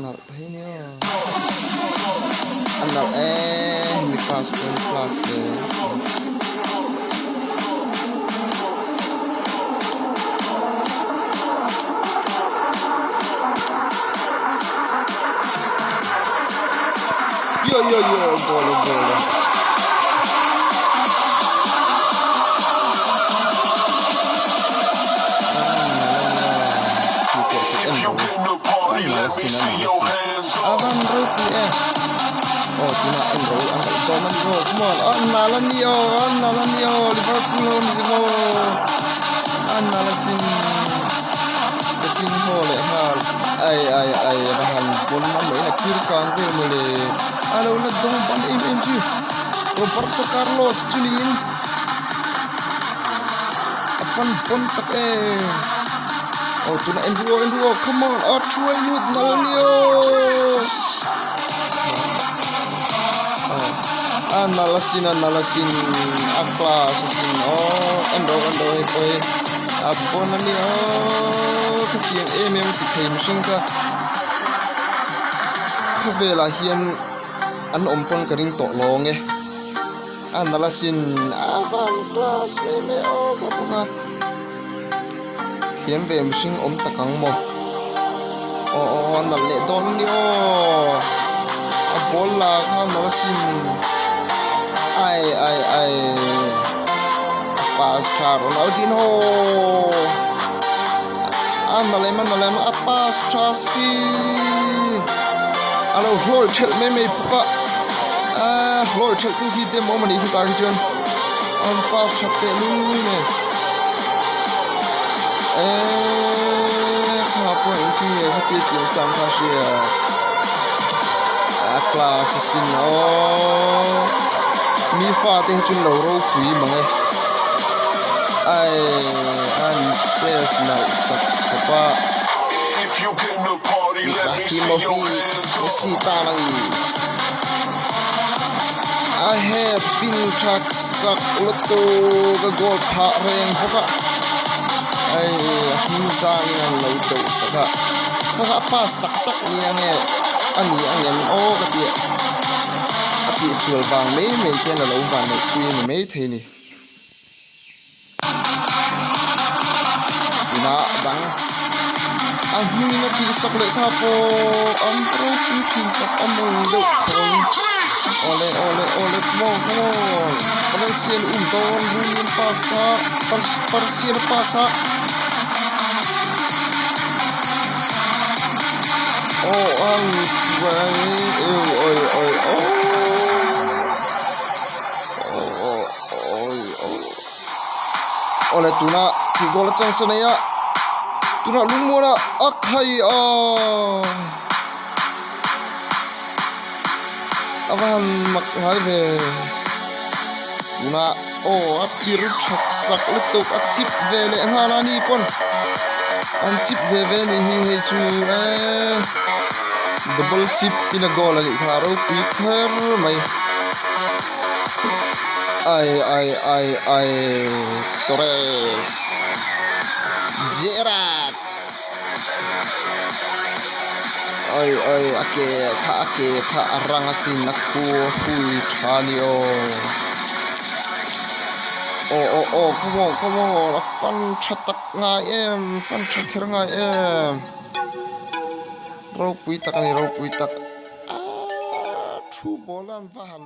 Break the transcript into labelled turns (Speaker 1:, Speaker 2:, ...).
Speaker 1: nal thế nhá anh nal mi class ke yo gol Aban Rupi oh tina enroll ang itoman go come on nalanio Liverpool ni nalasin King Hole hal ay bahan pun mamay na kirkang ko muli alaw na dong ban MMG Roberto Carlos Julian apan pontak oh tuna Enduo come on Troy Wood nalanio nalasin akla sasin endo hepoi apon ni ketiang em thei machine ka khovela hian an ompon karing to long nalasin avan class me kapuna hian ve machine takang mo nal le don ni bola ka nalasin ai pas charo Ronaldinho andale pas chasi alo hloi thel me puka hloi thel tu hi de momani hi ta jon pas chatte lu ne kha po inti ha ti tin chang kha shi class sin mi fa te chun lo ro pui mangai ai an ches na sak pa Ibrahimovic Messi tanai I have been track sak luto ga gol pha reng hoka ai him sang lo do saka ka pas tak ni ange ani angem ka ti ati sul bang me ke na lo ban ni me the ni na bang ang hing na ti sak le kha po ang pro pi ka among do ole mo Valencian don rin pasa parcial pasa ang try ole tuna ki gol chance na ya tuna lungmora akhai avan makhai ve tuna apir sak lutuk achip vele hanani pon an chip ve ni hi chu double chip in a goal ani kharo Peter mai ai Torres Gerrard ai ake kha arangasin nakku hui thanio come on fan chatak ngai fan chakhir ngai ro pui tak thu bolan vahan